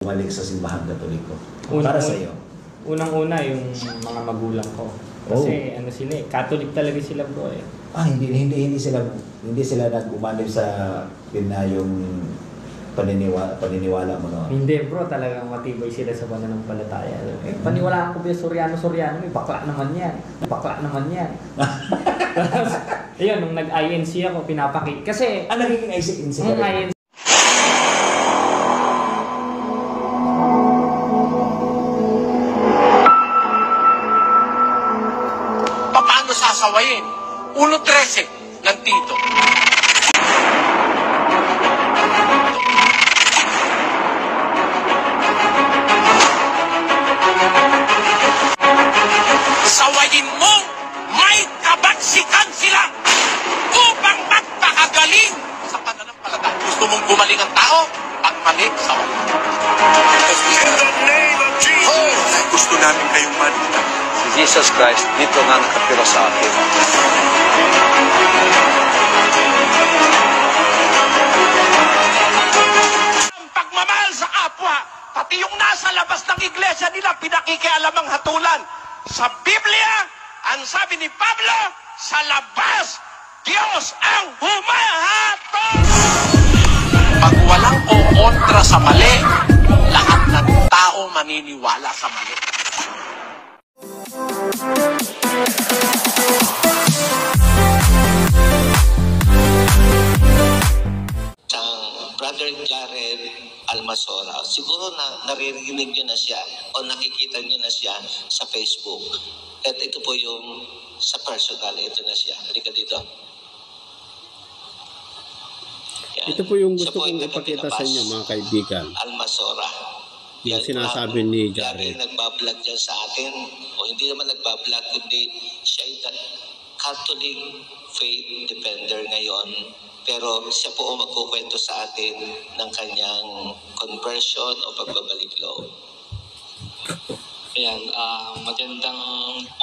bumalik sa simbahan Katoliko? Para sa iyo. Unang-una yung mga magulang ko. Kasi ano sila eh, Catholic talaga sila bro eh. Hindi sila nag-umanib sa pinayong paniniwala mo no? Hindi bro, talagang matibay sila sa pananampalataya. Eh, paniwalaan ko ba Soriano, bakla naman yan. Ayun, nung nag-INC ako, pinapakit. Kasi, nagiging INC nung INC, paano sasawayin? 1.13 ng Tito. Sawayin mo, may kabaksikan sila upang magpakagaling sa pananampalataya. Gusto mong gumaling ang tao? Ang mali, sawayin. In the name of Jesus! Gusto namin kayong malita. Si Jesus Christ dito na nakapira sa akin. Ang pagmamahal sa kapwa, pati yung nasa labas ng iglesia nila, pinakikialamang hatulan. Sa Biblia, ang sabi ni Pablo, sa labas, Diyos ang humahatol. Pag walang kontra sa mali, lahat ng tao maniniwala sa mali. Brother Jared Almasora, siguro naririnig nyo na siya o nakikita nyo na siya sa Facebook. At ito po yung sa personal, ito na siya. Halika dito. Yan. Ito po yung gusto kong ipakita sa inyo mga kaibigan. Almasora. Yung sinasabi ni Jared. Nagbablog dyan sa atin, o hindi naman nagbablog, kundi siya ay Catholic faith defender ngayon. Pero siya po ang magkukwento sa atin ng kanyang conversion o pagbabalik loob. Ayan, magandang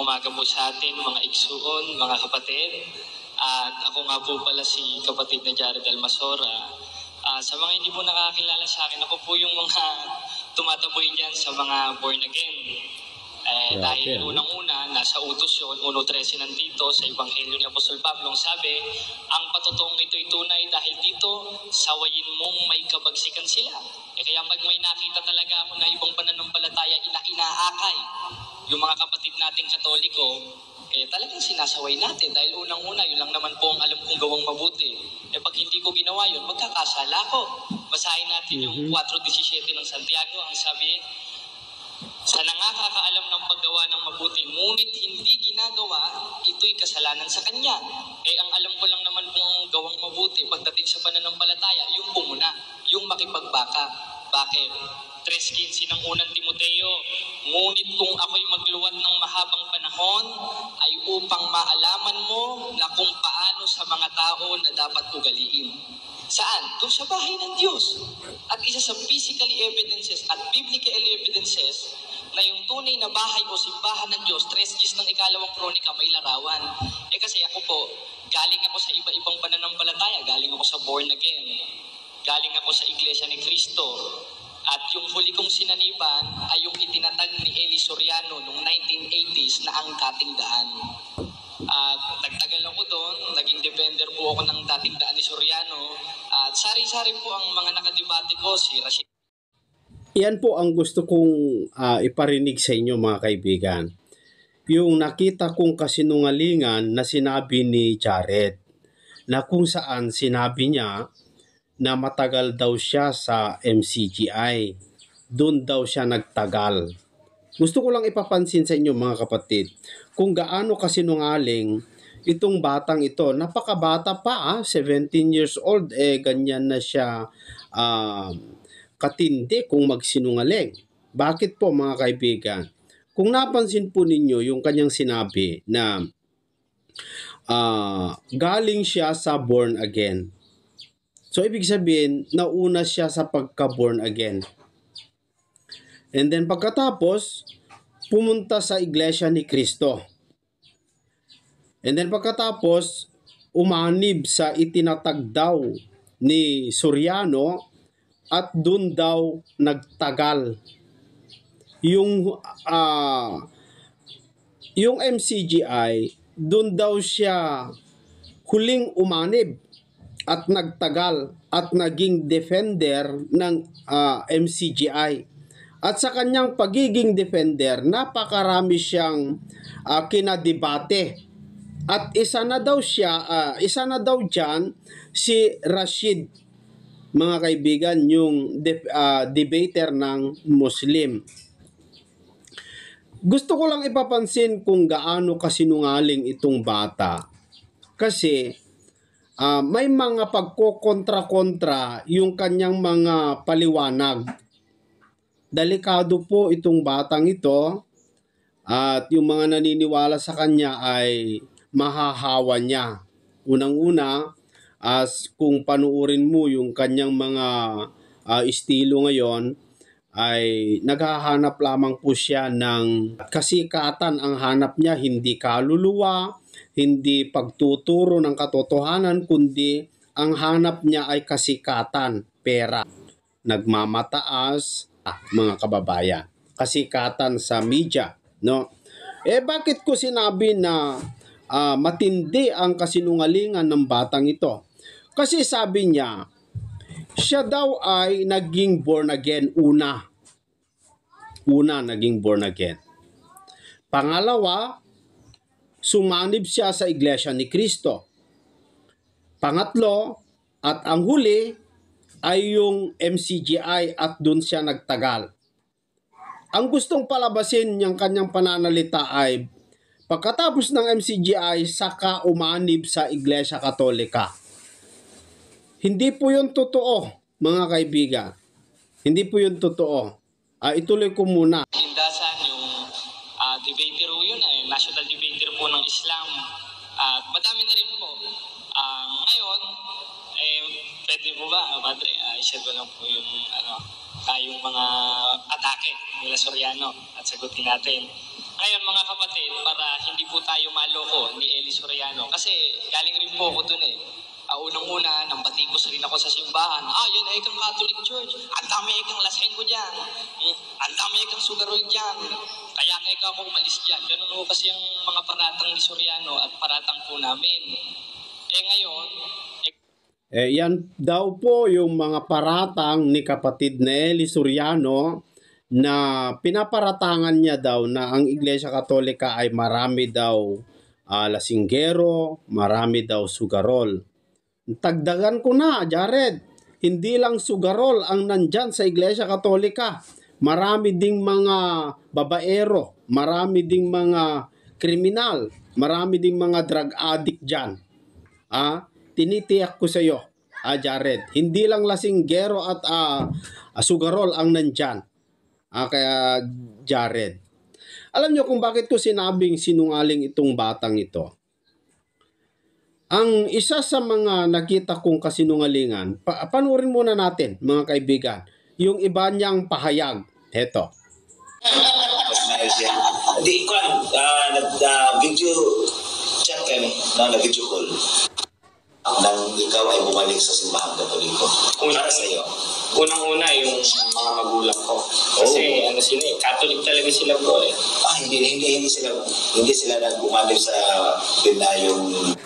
umaga po sa atin mga iksuon, mga kapatid. At ako nga po pala si kapatid na Jared Almasora. Sa mga hindi po nakakilala sa akin, ako po yung mga tumataboy dyan sa mga born again. Dahil unang-una, nasa utos yun, 1.13 ng Tito, sa Ebanghelyo ni Apostol Pablo, sabi, ang patotoong ito'y tunay dahil dito, sawayin mong may kabagsikan sila. Kaya pag may nakita talaga ako na ibang pananampalataya, inaakay yung mga kapatid nating Katoliko, talagang sinasaway natin. Dahil unang-una, yun lang naman po ang alam kong gawang mabuti. Pag hindi ko ginawa yun, magkakasala ko. Basahin natin yung 4.17 ng Santiago, ang sabi, sa nangakakaalam ng paggawa ng mabuti, ngunit hindi ginagawa, ito'y kasalanan sa kanya. Ang alam ko lang naman kung gawang mabuti pagdating sa pananampalataya, yung pumuna, yung makipagbaka. Bakit? 3.15 ng unang Timoteo, ngunit kung ako'y magluwat ng mahabang panahon, ay upang maalaman mo na kung paano sa mga tao na dapat ugaliin. Saan? Doon sa bahay ng Diyos. At isa sa physically evidences at biblical evidences na yung tunay na bahay o simbahan ng Diyos, 3 ng 2 Kronika, may larawan. Kasi ako po, galing ako sa iba-ibang pananampalataya, galing ako sa born again, galing ako sa Iglesia ni Cristo. At yung huli kong sinaniban ay yung itinatag ni Eli Soriano noong 1980s na ang dating daan. Nagtagal ako doon, naging defender po ako ng dating daan ni Soriano. At sari-sari po ang mga nakadebate ko, si Rashid. Yan po ang gusto kong iparinig sa inyo mga kaibigan. Yung nakita kong kasinungalingan na sinabi ni Jared, na kung saan sinabi niya na matagal daw siya sa MCGI. Doon daw siya nagtagal. Gusto ko lang ipapansin sa inyo mga kapatid, kung gaano kasinungaling itong batang ito. Napakabata pa, 17 years old, ganyan na siya katindi kung magsinungaling. Bakit po mga kaibigan? Kung napansin po ninyo yung kanyang sinabi na galing siya sa born again. So ibig sabihin, nauna siya sa pagka-born again. And then pagkatapos, pumunta sa iglesia ni Cristo. And then pagkatapos, umanib sa itinatag daw ni Soriano at doon daw nagtagal. Yung MCGI, doon daw siya huling umanib at nagtagal at naging defender ng MCGI. At sa kanyang pagiging defender, napakarami siyang kinadebate. At isa na daw dyan si Rashid, mga kaibigan, yung debater ng Muslim. Gusto ko lang ipapansin kung gaano kasinungaling itong bata. Kasi may mga pagkokontra-kontra yung kanyang mga paliwanag. Delikado po itong batang ito at yung mga naniniwala sa kanya ay mahahawa niya. Unang-una, kung panuurin mo yung kanyang mga estilo ngayon, ay naghahanap lamang po siya ng kasikatan. Ang hanap niya hindi kaluluwa, hindi pagtuturo ng katotohanan, kundi ang hanap niya ay kasikatan, pera. Nagmamataas, mga kababayan, kasikatan sa media, no? Bakit ko sinabi na matindi ang kasinungalingan ng batang ito? Kasi sabi niya, siya daw ay naging born again una naging born again. Pangalawa, sumanib siya sa Iglesia ni Cristo. Pangatlo, at ang huli ay yung MCGI at dun siya nagtagal. Ang gustong palabasin niyang kanyang pananalita ay pagkatapos ng MCGI saka umanib sa Iglesia Katolika. Hindi po yun totoo, mga kaibigan. Hindi po yun totoo. Ituloy ko muna. Hindasan yung debater po yun, national debater po ng Islam. At madami na rin po. Ngayon, pwede po ba, Padre, i-share ko lang po yung, yung mga atake nila Soriano at sagutin natin. Ngayon mga kapatid, para hindi po tayo maloko ni Eli Soriano, kasi galing rin po ako dun unang-una, nang batikos rin ako sa simbahan. Yan ay kang Catholic Church. Ang dami ay kang lasengo dyan. Ang dami ay kang sugarol dyan. Kaya ikaw akong umalis dyan. Ganun po kasi ang mga paratang ni Soriano at paratang po namin. Ngayon, yan daw po yung mga paratang ni kapatid na Eli Soriano na pinaparatangan niya daw na ang Iglesia Katolika ay marami daw lasinggero, marami daw sugarol. Tagdagan ko na, Jared, hindi lang sugarol ang nandyan sa Iglesia Katolika. Marami ding mga babaero, marami ding mga kriminal, marami ding mga drug addict dyan. Tinitiyak ko sa iyo, Jared, hindi lang lasinggero at sugarol ang nandyan. Kaya Jared, alam nyo kung bakit ko sinabing sinungaling itong batang ito? Ang isa sa mga nakita kong kasinungalingan, panuorin muna natin mga kaibigan, yung iba niyang pahayag. Heto. Di ko nag-video chat kami, nag-video call. Nang ikaw ay bumalik sa simbahan Katoliko. Para sa iyo. Unang-una yung mga magulang ko. Kasi Catholic talaga sila po Hindi sila nag-umanib sa pinayong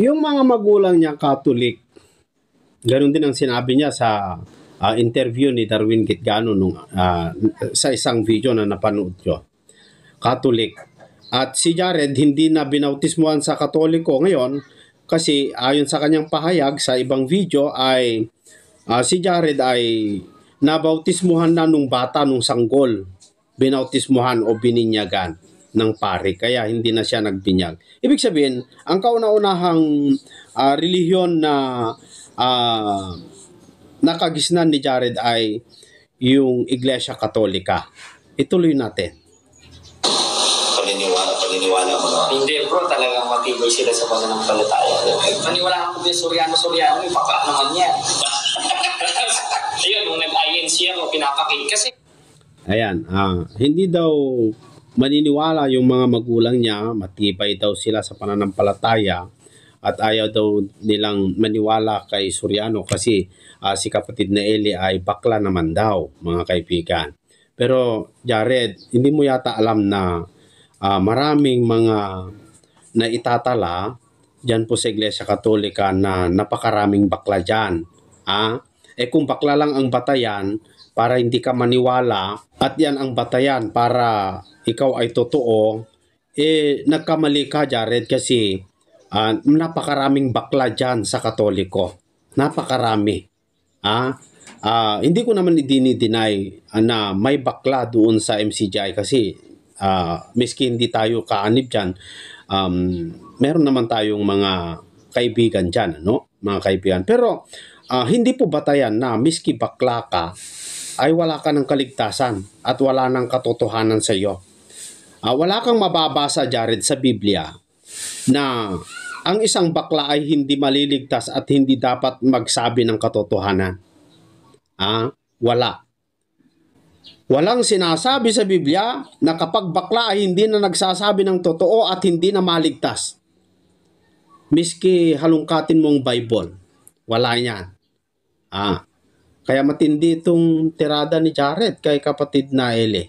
yung mga magulang niya Catholic, ganun din ang sinabi niya sa interview ni Darwin Gitgano sa isang video na napanood ko. Catholic. At si Jared hindi na binautismuhan sa Katoliko ngayon kasi ayon sa kanyang pahayag sa ibang video ay si Jared ay nabautismuhan na nung bata, nung sanggol. Binautismuhan o bininyagan ng pari, kaya hindi na siya nagbinyag. Ibig sabihin, ang kauna-unahang relihiyon na nakagisnan ni Jared ay yung Iglesia Katolika. Ituloy natin. Paniniwala mo na. Hindi bro, talagang matibay sila sa pananampalataya. Paniwalaan ko din Soriano, baka naman yan. Ayun, nung nag-INC ako, pinapakit. Kasi Ayan, hindi daw maniniwala yung mga magulang niya, matibay daw sila sa pananampalataya at ayaw daw nilang maniwala kay Soriano kasi si kapatid na Eli ay bakla naman daw, mga kaibigan. Pero Jared, hindi mo yata alam na maraming mga naitatala dyan po sa Iglesia Katolika na napakaraming bakla dyan. Kung bakla lang ang batayan para hindi ka maniwala at yan ang batayan para ikaw ay totoo, nagkamali ka, Jared, kasi napakaraming bakla dyan sa Katoliko. Napakarami. Hindi ko naman i-deny na may bakla doon sa MCGI kasi miski hindi tayo kaanib dyan, meron naman tayong mga kaibigan dyan, no? Mga kaibigan. Pero hindi po batayan na miski bakla ka ay wala ka ng kaligtasan at wala ng katotohanan sa iyo. Wala kang mababasa, Jared, sa Biblia na ang isang bakla ay hindi maliligtas at hindi dapat magsabi ng katotohanan. Wala. Walang sinasabi sa Biblia na kapag bakla ay hindi na nagsasabi ng totoo at hindi na maligtas. Miski halungkatin mong Bible, wala yan. Kaya matindi itong tirada ni Jared kay kapatid na Eli.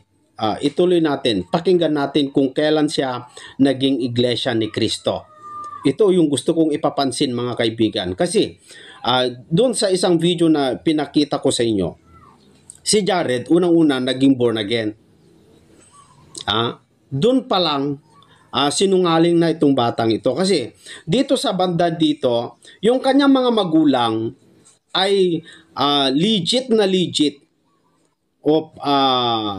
Ituloy natin, pakinggan natin kung kailan siya naging iglesia ni Kristo. Ito yung gusto kong ipapansin, mga kaibigan. Kasi doon sa isang video na pinakita ko sa inyo, si Jared unang-una naging born again. Doon pa lang sinungaling na itong batang ito. Kasi dito sa banda dito, yung kanyang mga magulang ay legit na legit o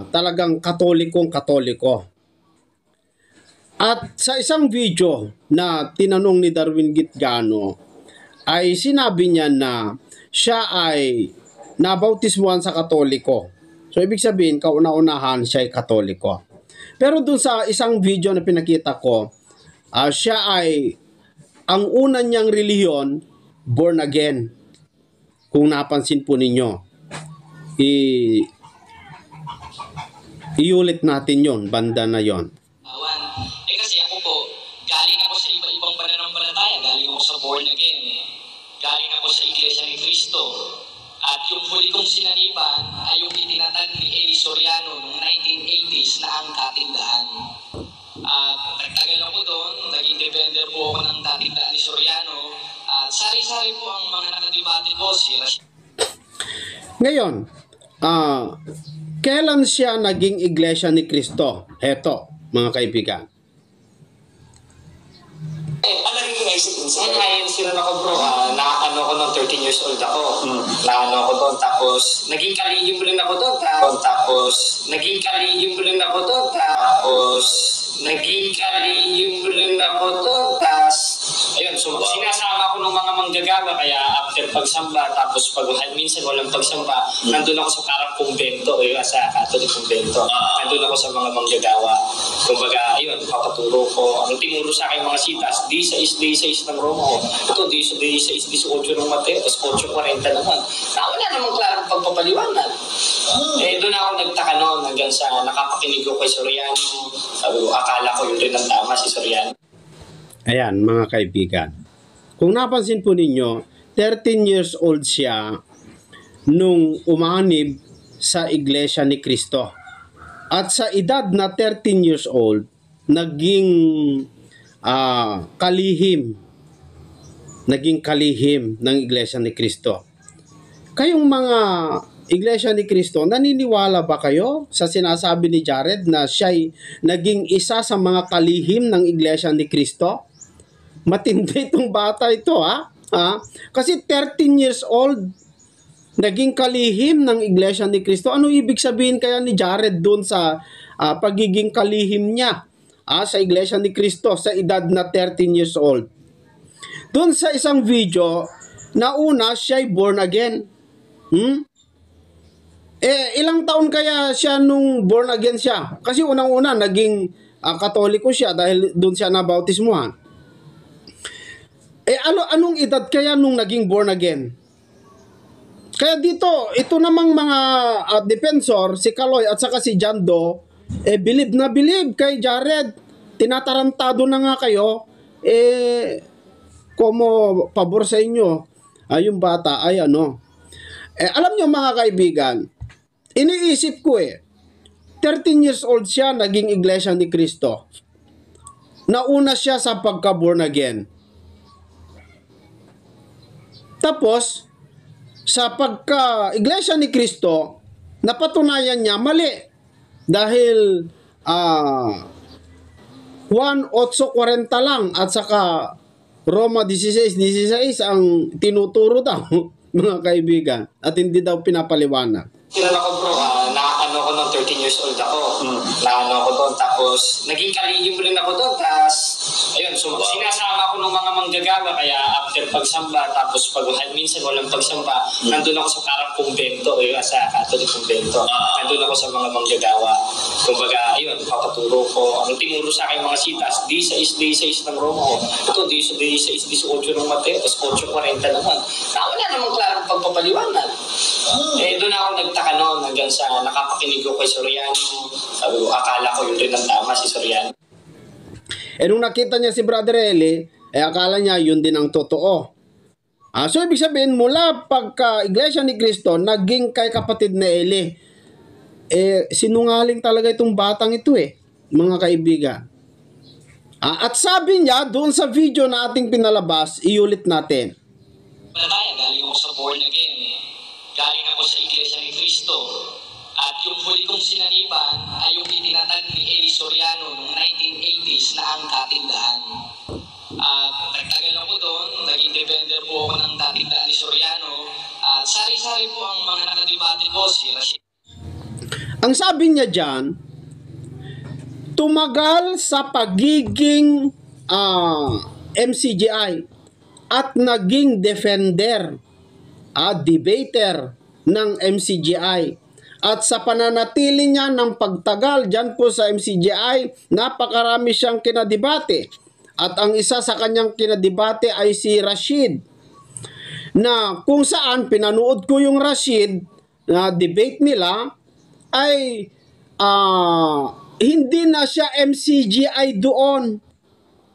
talagang katoliko. At sa isang video na tinanong ni Darwin Gitgano, ay sinabi niya na siya ay nabautismuhan sa Katoliko. So ibig sabihin, kauna-unahan siya ay Katoliko. Pero dun sa isang video na pinakita ko, siya ay ang una niyang relihiyon, born again. Kung napansin po ninyo, iulit natin yon, banda na yon. Kasi ako po, galing ako sa iba-ibang pananampalataya, galing ako sa born again, galing ako sa Iglesia ni Cristo. At yung huli kong sinaniban ay yung itinatag ni Eli Soriano noong 1980s na ang katindahan. At nagtagal ako doon, naging defender po ako ng katindahan ni Soriano. At sari-sari po ang mga nakadebate ko, si Rashid. Ngayon, kailan siya naging iglesia ni Kristo? Heto, mga kaibigan. Sila ako bro, nakaano ko noong 13 years old ako. Naano ako doon, tapos naging kalihim rin ako doon. Tapos naging kalihim rin ako doon. Ayun, so sinasama ko ng mga manggagawa, kaya after pagsamba, tapos minsan walang pagsamba, nandun ako sa parang kumbento, sa Catholic kumbento. Nandun ako sa mga manggagawa. Kumbaga, ayun, papaturo ko. Ang tinuro sa akin mga sitas, D6 ng Roma. Ito, D6, D8 ng Mateo, tapos 8:40 naman. Wala namang klarong pagpapaliwanag. Doon ako nagtaka noon hanggang sa nakapakinig ko kay Soriano. Sabi ko, akala ko yun rin ang tama si Soriano. Ayan, mga kaibigan. Kung napansin po ninyo, 13 years old siya nung umanib sa Iglesia ni Cristo. At sa edad na 13 years old, naging kalihim ng Iglesia ni Cristo. Kayong mga Iglesia ni Cristo, naniniwala ba kayo sa sinasabi ni Jared na siya'y naging isa sa mga kalihim ng Iglesia ni Cristo? Matindi itong bata ito, Kasi 13 years old, naging kalihim ng Iglesia ni Cristo. Ano ibig sabihin kaya ni Jared doon sa pagiging kalihim niya sa Iglesia ni Cristo sa edad na 13 years old? Doon sa isang video, nauna siya'y born again. Ilang taon kaya siya nung born again siya? Kasi unang-una, naging Katoliko siya dahil doon siya nabautismuhan. Anong edad kaya nung naging born again? Kaya dito, ito namang mga defensor, si Kaloy at saka si Jando, bilib na bilib kay Jared. Tinatarantado na nga kayo. como pabor sa inyo, yung bata ay ano. Alam nyo mga kaibigan, iniisip ko 13 years old siya, naging iglesia ni Cristo. Nauna siya sa pagka-born again. Tapos, sa pagka-iglesia ni Cristo, napatunayan niya mali. Dahil 1:8:40 lang at saka Roma 16:16 ang tinuturo daw, mga kaibigan, at hindi daw pinapaliwanag. Kilala ko bro, na-ano ko noong 13 years old ako. Na-ano ko doon, tapos naging kalihim rin ako doon, tapos ayun, so sinasama ko ng mga manggagawa, kaya after pagsamba, tapos pag minsan walang pagsamba, nandun ako sa parang kumbento, sa Catholic kumbento. Nandun ako sa mga manggagawa. Kumbaga, ayun, papaturo ko. Ang tinuro sa akin mga sitas, D6 ng Roma. Ito, D6 ng Mateo, tapos 8:40 naman. Wala namang klarong pagpapaliwanag. Doon ako nagtaka noon hanggang sa nakapakinig ko kay Soriano. Sabi ko, akala ko yun rin ang tama si Soriano. Nung nakita niya si Brother Eli, akala niya yun din ang totoo. So ibig sabihin, mula pagka Iglesia ni Cristo, naging kay kapatid na Eli. Sinungaling talaga itong batang ito mga kaibigan. At sabi niya, doon sa video na ating pinalabas, iulit natin. Galing ako sa born again. Galing ako sa Iglesia ni Cristo. At yung huli kong sinaniban ay yung itinatag ni Eli Soriano noong 1980s na ang katindahan. At nagtagal ako doon, naging defender po ako ng katindahan ni Soriano. At sari-sari po ang mga nakadibate ko, si Rashid. Ang sabi niya dyan, tumagal sa pagiging MCGI at naging defender, debater ng MCGI. At sa pananatili niya ng pagtagal dyan po sa MCGI, napakarami siyang kinadibate. At ang isa sa kanyang kinadibate ay si Rashid. Na kung saan pinanood ko yung Rashid na debate nila, ay hindi na siya MCGI doon,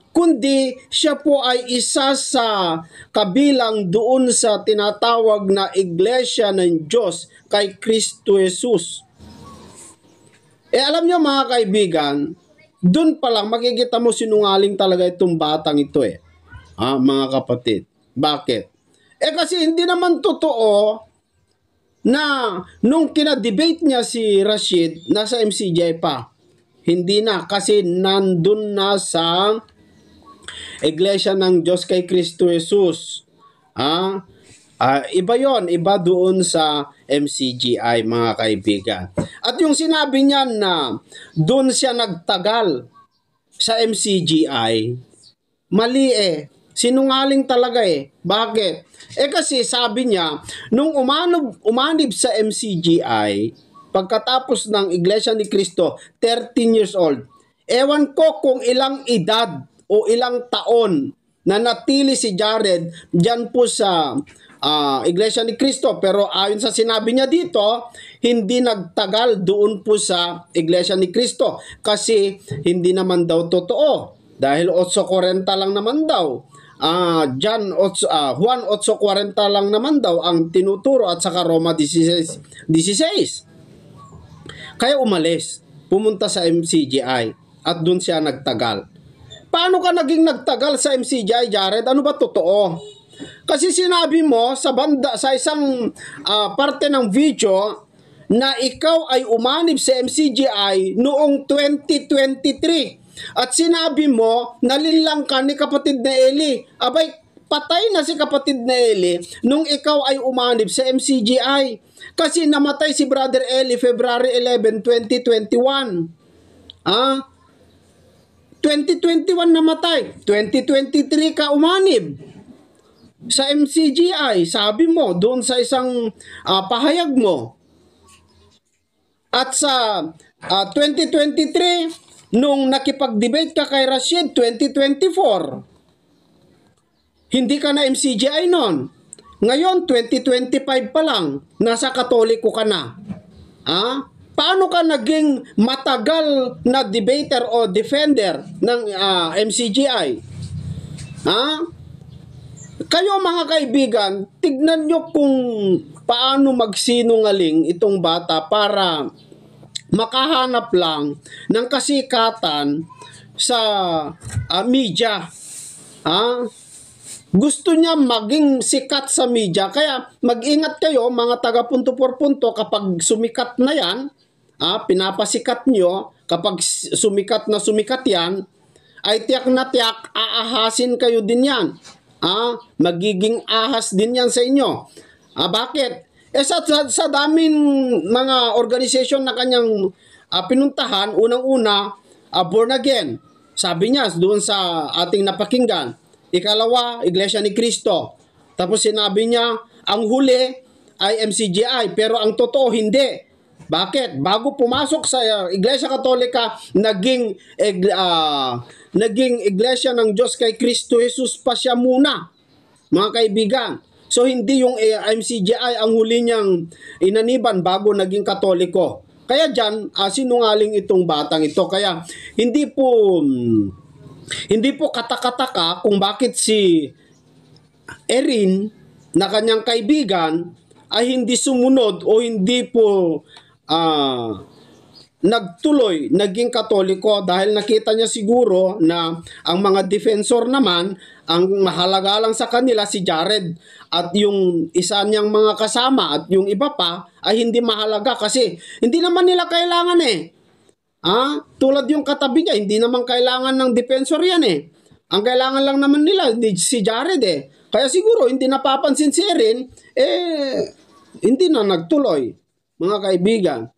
kundi siya po ay isa sa kabilang doon sa tinatawag na Iglesia ng Diyos kay Kristo Jesus. Alam niyo mga kaibigan, doon pa lang makikita mo sinungaling talaga itong batang ito mga kapatid. Bakit? Kasi hindi naman totoo na nung kinadebate niya si Rashid, nasa MCGI pa. Hindi na, kasi nandun na sa Iglesia ng Diyos kay Kristo Jesus. Iba yon, iba doon sa MCGI mga kaibigan. At yung sinabi niya na doon siya nagtagal sa MCGI, mali sinungaling talaga Bakit? Kasi sabi niya, nung umanib sa MCGI, pagkatapos ng Iglesia ni Cristo, 13 years old, ewan ko kung ilang edad o ilang taon na natili si Jared dyan po sa Iglesia ni Cristo. Pero ayon sa sinabi niya dito, hindi nagtagal doon po sa Iglesia ni Cristo kasi hindi naman daw totoo. Dahil 8:40 lang naman daw. Juan 8:40 lang naman daw ang tinuturo at saka Roma 16. Kaya umalis, pumunta sa MCGI at doon siya nagtagal. Paano ka naging nagtagal sa MCGI, Jared? Ano ba totoo? Kasi sinabi mo sa isang parte ng video na ikaw ay umanib sa MCGI noong 2023. At sinabi mo, nalinlang ka ni kapatid na Eli. Abay, patay na si kapatid na Eli nung ikaw ay umanib sa MCGI. Kasi namatay si Brother Eli February 11, 2021. 2021 namatay. 2023 ka umanib sa MCGI. Sabi mo, doon sa isang pahayag mo. At sa 2023, nung nakipag-debate ka kay Rashid 2024, hindi ka na MCGI nun. Ngayon, 2025 pa lang, nasa Katoliko ka na. Paano ka naging matagal na debater o defender ng MCGI? Kayo mga kaibigan, tignan nyo kung paano magsinungaling itong bata para makahanap lang ng kasikatan sa media. Gusto niya maging sikat sa media, kaya mag-ingat kayo mga taga punto por punto kapag sumikat na yan, pinapasikat nyo, kapag sumikat yan, ay tiyak na tiyak, aahasin kayo din yan. Magiging ahas din yan sa inyo. Bakit? Sa daming mga organisasyon na kanyang pinuntahan, unang-una, born again. Sabi niya doon sa ating napakinggan. Ikalawa, Iglesia ni Cristo. Tapos sinabi niya, ang huli ay MCGI, pero ang totoo hindi. Bakit? Bago pumasok sa Iglesia Katolika, naging Iglesia ng Diyos kay Kristo Jesus pa siya muna, mga kaibigan. So hindi yung MCGI ang huli niyang inaniban bago naging Katoliko. Kaya dyan, sinungaling itong batang ito. Kaya hindi po katakataka kung bakit si Erin na kanyang kaibigan ay hindi sumunod o hindi po nagtuloy, naging Katoliko, dahil nakita niya siguro na ang mga defensor naman, ang mahalaga lang sa kanila si Jared at yung isa niyang mga kasama at yung iba pa ay hindi mahalaga kasi hindi naman nila kailangan tulad yung katabi niya, hindi naman kailangan ng defensor yan Ang kailangan lang naman nila si Jared Kaya siguro hindi napapansin si Erin, hindi na nagtuloy, mga kaibigan.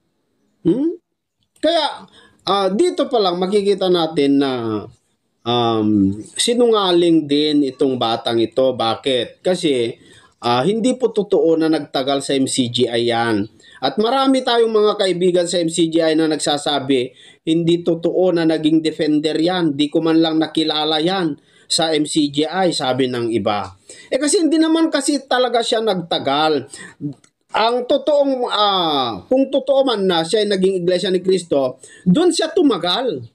Kaya dito pa lang makikita natin na sinungaling din itong batang ito. Bakit? Kasi hindi po totoo na nagtagal sa MCGI yan. At marami tayong mga kaibigan sa MCGI na nagsasabi, hindi totoo na naging defender yan. Di ko man lang nakilala yan sa MCGI, sabi ng iba. Kasi hindi naman kasi talaga siya nagtagal. Ang totoong, kung totoo man na siya ay naging Iglesia ni Cristo, doon siya tumagal.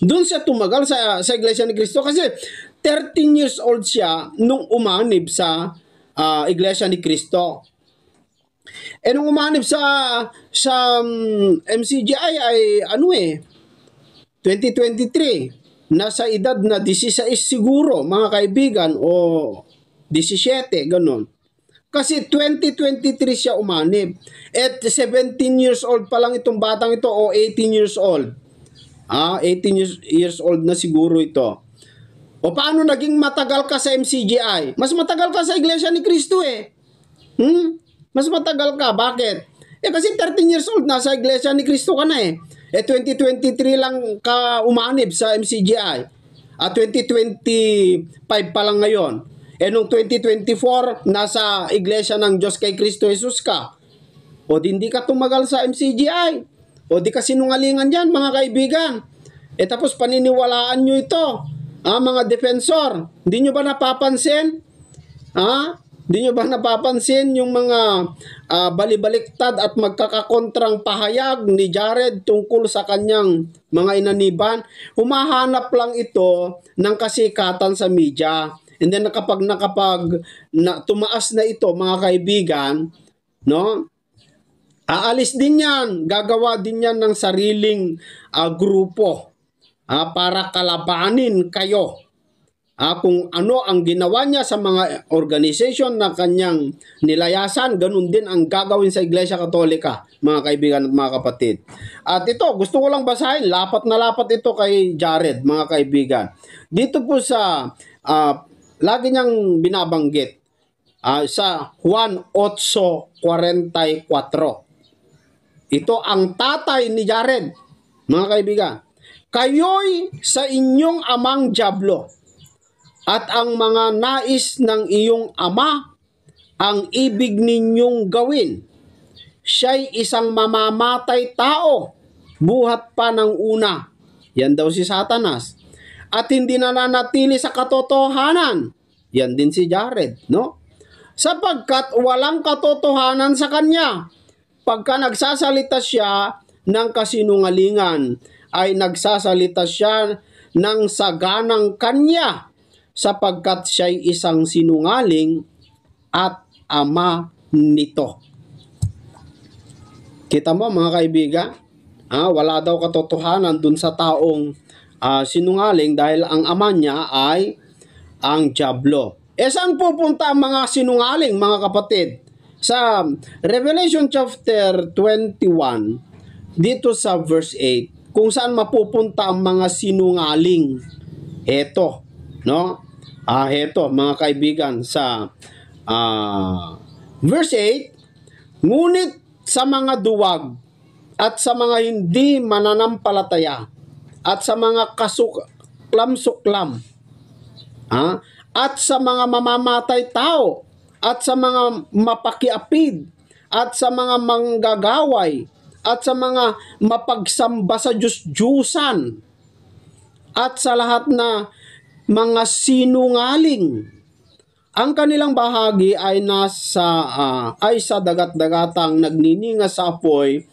Doon siya tumagal sa Iglesia ni Cristo kasi 13 years old siya nung umanib sa Iglesia ni Cristo. Nung umanib sa MCGI ay 2023. Nasa edad na 16 siguro, mga kaibigan, o 17, ganun. Kasi 2023 siya umanib. At 17 years old pa lang itong batang ito o 18 years old. 18 years old na siguro ito. O paano naging matagal ka sa MCGI? Mas matagal ka sa Iglesia ni Cristo Mas matagal ka. Bakit? Kasi 13 years old na sa Iglesia ni Cristo ka na 2023 lang ka umanib sa MCGI. 2025 pa lang ngayon. Nung 2024, nasa Iglesia ng Diyos kay Kristo Jesus ka. O di hindi ka tumagal sa MCGI. O di ka sinungalingan yan, mga kaibigan. Tapos paniniwalaan nyo ito. Mga defensor. Hindi nyo ba napapansin? Hindi nyo ba napapansin yung mga balibaliktad at magkakakontrang pahayag ni Jared tungkol sa kanyang mga inaniban? Humahanap lang ito ng kasikatan sa media. And then kapag tumaas na ito, mga kaibigan, aalis din yan, gagawa din yan ng sariling grupo para kalabanin kayo. Kung ano ang ginawa niya sa mga organization na kanyang nilayasan, ganun din ang gagawin sa Iglesia Katolika, mga kaibigan at mga kapatid. At ito, gusto ko lang basahin, lapat na lapat ito kay Jared, mga kaibigan. Dito po sa lagi niyang binabanggit sa Juan 8:44. Ito ang tatay ni Jared, mga kaibigan. Kayo'y sa inyong amang dyablo, at ang mga nais ng iyong ama ang ibig ninyong gawin. Siya'y isang mamamatay tao, buhat pa ng una. Yan daw si Satanas. At hindi na nanatili sa katotohanan. Yan din si Jared, sapagkat walang katotohanan sa kanya. Pagka nagsasalita siya ng kasinungalingan, ay nagsasalita siya ng saganang kanya, sapagkat siya'y isang sinungaling at ama nito. Kita mo mga kaibigan, wala daw katotohanan dun sa taong sinungaling dahil ang ama niya ay ang dyablo. Saan pupunta ang mga sinungaling, mga kapatid? Sa Revelation chapter 21, dito sa verse 8, kung saan mapupunta ang mga sinungaling. Heto, no? Heto, mga kaibigan, sa verse 8, ngunit sa mga duwag at sa mga hindi mananampalataya at sa mga kasuklam-suklam, at sa mga mamamatay tao at sa mga mapakiapid at sa mga manggagaway at sa mga mapagsamba sa Diyos-Diyusan at sa lahat na mga sinungaling. Ang kanilang bahagi ay ay sa dagat-dagatang nagnininga sa apoy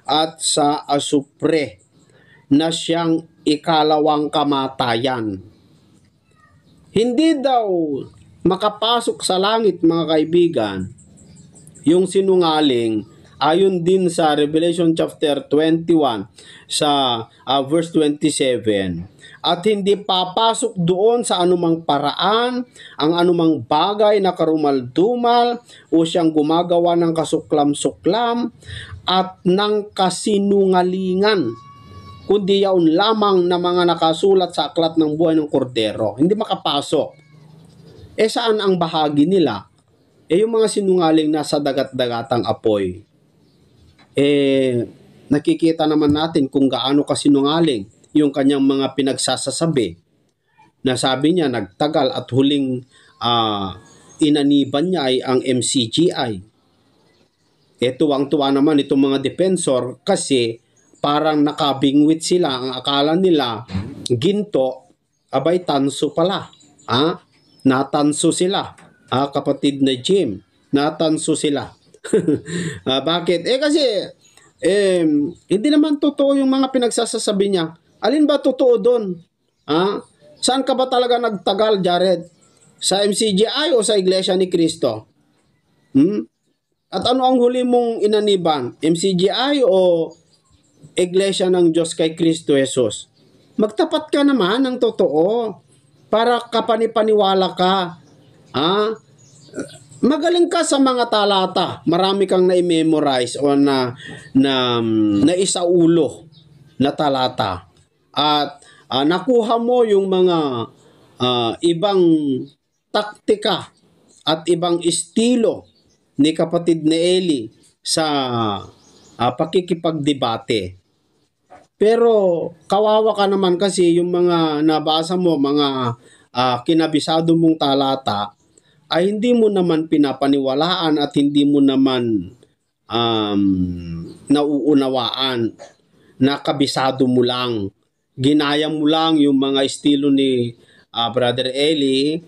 at sa asupre na siyang ikalawang kamatayan. Hindi daw makapasok sa langit, mga kaibigan, yung sinungaling, ayon din sa Revelation chapter 21 sa verse 27, at hindi papasok doon sa anumang paraan ang anumang bagay na karumal-dumal o siyang gumagawa ng kasuklam-suklam at ng kasinungalingan, kundi yaon lamang na mga nakasulat sa aklat ng buhay ng kordero. Hindi makapasok. Saan ang bahagi nila? Yung mga sinungaling nasa dagat-dagatang apoy. Nakikita naman natin kung gaano kasinungaling yung kanyang mga pinagsasasabi. Na sabi niya, nagtagal at huling inaniban niya ay ang MCGI. Tuwang-tuwa naman itong mga defensor kasi parang nakabingwit sila. Ang akala nila, ginto, abay tanso pala. Natanso sila. Kapatid na Jim, natanso sila. Bakit? Kasi, hindi naman totoo yung mga pinagsasasabi niya. Alin ba totoo doon? Saan ka ba talaga nagtagal, Jared? Sa MCGI o sa Iglesia ni Cristo? At ano ang huli mong inaniban? MCGI o Iglesia ng Diyos kay Kristo Jesus? Magtapat ka naman ng totoo para kapanipaniwala ka. Magaling ka sa mga talata. Marami kang na-memorize o na isaulo na talata. At nakuha mo yung mga ibang taktika at ibang estilo ni kapatid na Eli sa pakikipagdebate. Pero kawawa ka naman kasi yung mga nabasa mo, mga kinabisado mong talata, ay hindi mo naman pinapaniwalaan at hindi mo naman nauunawaan. Nakabisado mo lang. Ginaya mo lang yung mga estilo ni Brother Eli,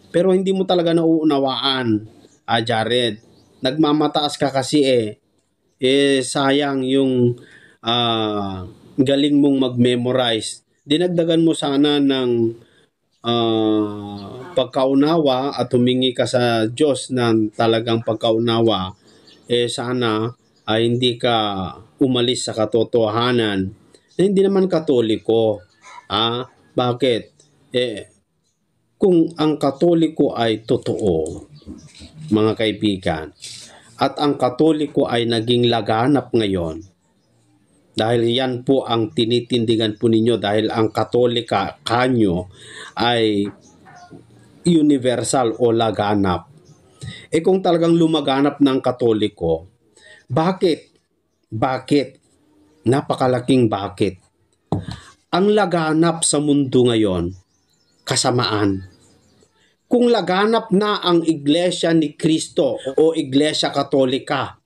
pero hindi mo talaga nauunawaan, Jared. Nagmamataas ka kasi sayang yung galing mong mag-memorize. Dinagdagan mo sana ng pagkaunawa at humingi ka sa Diyos ng talagang pagkaunawa. Sana hindi ka umalis sa katotohanan na hindi naman Katoliko. Bakit? Kung ang Katoliko ay totoo, mga kaibigan, at ang Katoliko ay naging laganap ngayon, dahil yan po ang tinitindigan po ninyo, dahil ang Katolika kanyo ay universal o laganap. Kung talagang lumaganap ng Katoliko, bakit? Napakalaking bakit. Ang laganap sa mundo ngayon, kasamaan. Kung laganap na ang Iglesia ni Cristo o Iglesia Katolika,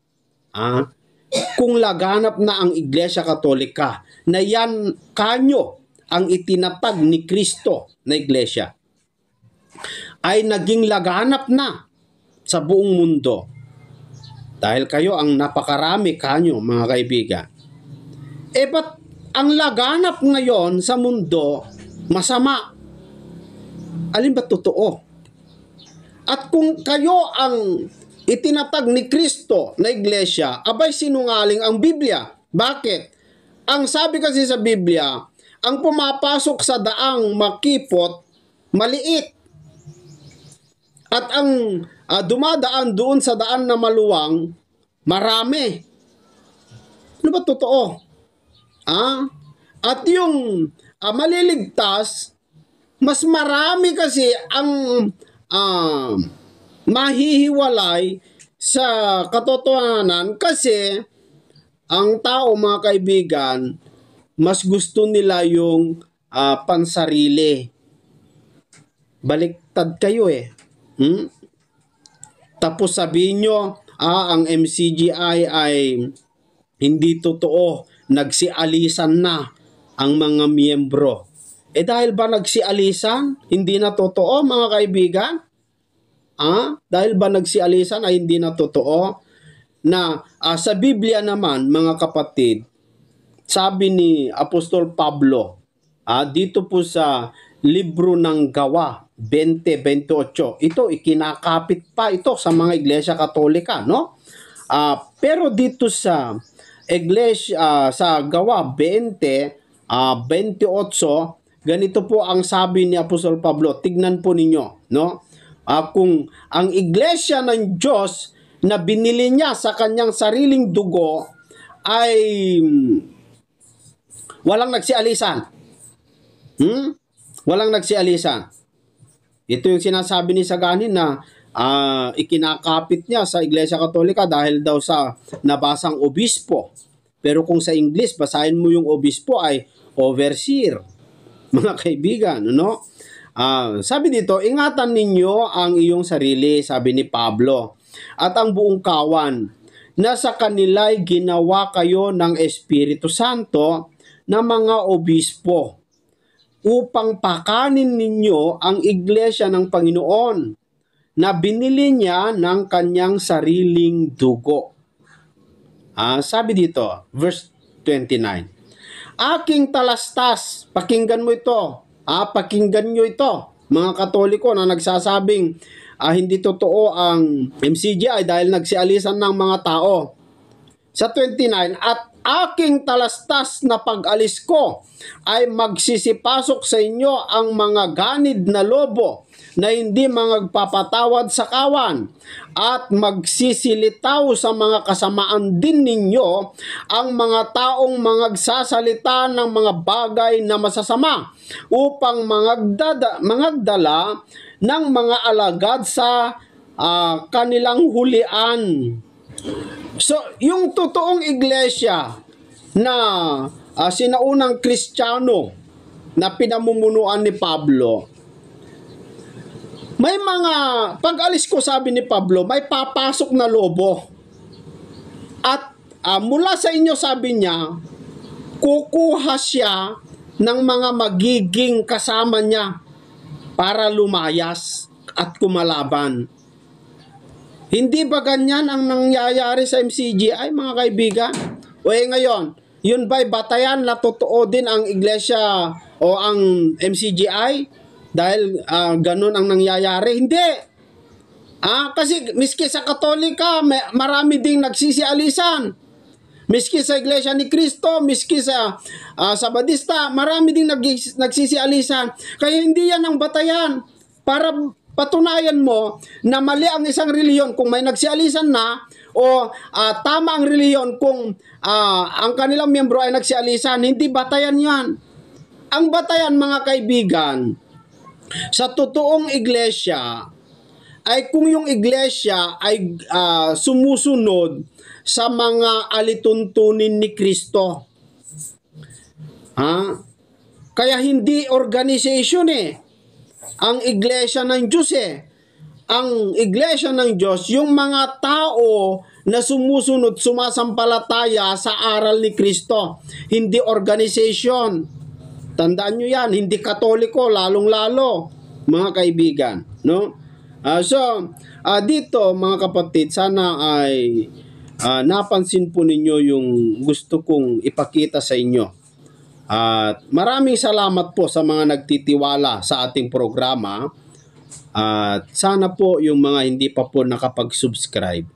kung laganap na ang Iglesia Katolika, na yan kanyo ang itinatag ni Cristo na Iglesia, ay naging laganap na sa buong mundo. Dahil kayo ang napakarami kanyo, mga kaibigan. Ba't ang laganap ngayon sa mundo masama? alin ba totoo? At kung kayo ang itinatag ni Kristo na iglesia, abay sinungaling ang Biblia. Bakit? Ang sabi kasi sa Biblia, ang pumapasok sa daang makipot, maliit. At ang dumadaan doon sa daan na maluwang, marami. Ano ba totoo? At yung maliligtas, mas marami kasi ang mahihiwalay sa katotohanan kasi ang tao, mga kaibigan, mas gusto nila yung pansarili. Baliktad kayo eh. Tapos sabihin nyo, ang MCGI ay hindi totoo, nagsialisan na ang mga miyembro. Dahil ba nagsialisan, hindi na totoo, mga kaibigan? Dahil ba nagsialisan ay hindi na totoo? Na sa Biblia naman, mga kapatid, sabi ni Apostol Pablo, dito po sa libro ng Gawa 20:28, ito ikinakapit pa ito sa mga iglesia katolika, no? Pero dito sa iglesia sa Gawa 20:28, ganito po ang sabi ni Apostol Pablo. Tignan po ninyo, no? Kung ang iglesia ng Diyos na binili niya sa kanyang sariling dugo ay walang nagsialisan. Walang nagsialisan. Ito yung sinasabi ni Sagani na ikinakapit niya sa Iglesia Katolika dahil daw sa nabasang obispo. Pero kung sa English, basahin mo yung obispo ay overseer. Mga kaibigan, no? Sabi dito, ingatan ninyo ang iyong sarili, sabi ni Pablo, at ang buong kawan, na sa kanila'y ginawa kayo ng Espiritu Santo na mga obispo, upang pakanin ninyo ang iglesia ng Panginoon, na binili niya ng kanyang sariling dugo. Sabi dito, verse 29, aking talastas, pakinggan mo ito, pakinggan nyo ito, mga Katoliko na nagsasabing hindi totoo ang MCGI dahil nagsialisan ng mga tao. Sa 29, at aking talastas na pag-alis ko ay magsisipasok sa inyo ang mga ganid na lobo na hindi magpapatawad sa kawan at magsisilitaw sa mga kasamaan din ninyo ang mga taong magsasalita ng mga bagay na masasama upang mangagdala ng mga alagad sa kanilang hulian. So, yung totoong iglesia na sinaunang Kristiyano na pinamumunuan ni Pablo, may mga, pag-alis ko sabi ni Pablo, may papasok na lobo. At mula sa inyo, sabi niya, kukuha siya ng mga magiging kasama niya para lumayas at kumalaban. Hindi ba ganyan ang nangyayari sa MCGI, mga kaibigan? O ngayon, yun ba'y batayan na totoo din ang iglesia o ang MCGI? Dahil ganun ang nangyayari? Hindi. Kasi miski sa Katolika, marami ding nagsisialisan. Miski sa Iglesia ni Cristo, miski sa Sabadista, marami ding nagsisialisan. Kaya hindi yan ang batayan. Para patunayan mo na mali ang isang reliyon kung may nagsialisan na o tama ang reliyon kung ang kanilang miyembro ay nagsialisan. Hindi batayan yan. Ang batayan, mga kaibigan, sa totoong iglesia ay kung yung iglesia ay sumusunod sa mga alituntunin ni Kristo. Kaya hindi organization ang iglesia ng Diyos Ang iglesia ng Diyos, yung mga tao na sumusunod, sumasampalataya sa aral ni Kristo. Hindi organization. Tandaan nyo yan, hindi Katoliko, lalong-lalo, mga kaibigan. No? Dito, mga kapatid, sana ay napansin po ninyo yung gusto kong ipakita sa inyo. At maraming salamat po sa mga nagtitiwala sa ating programa. At sana po yung mga hindi pa po nakapag-subscribe,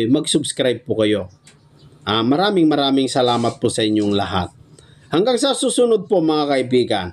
mag-subscribe po kayo. Maraming salamat po sa inyong lahat. Hanggang sa susunod po mga kaibigan.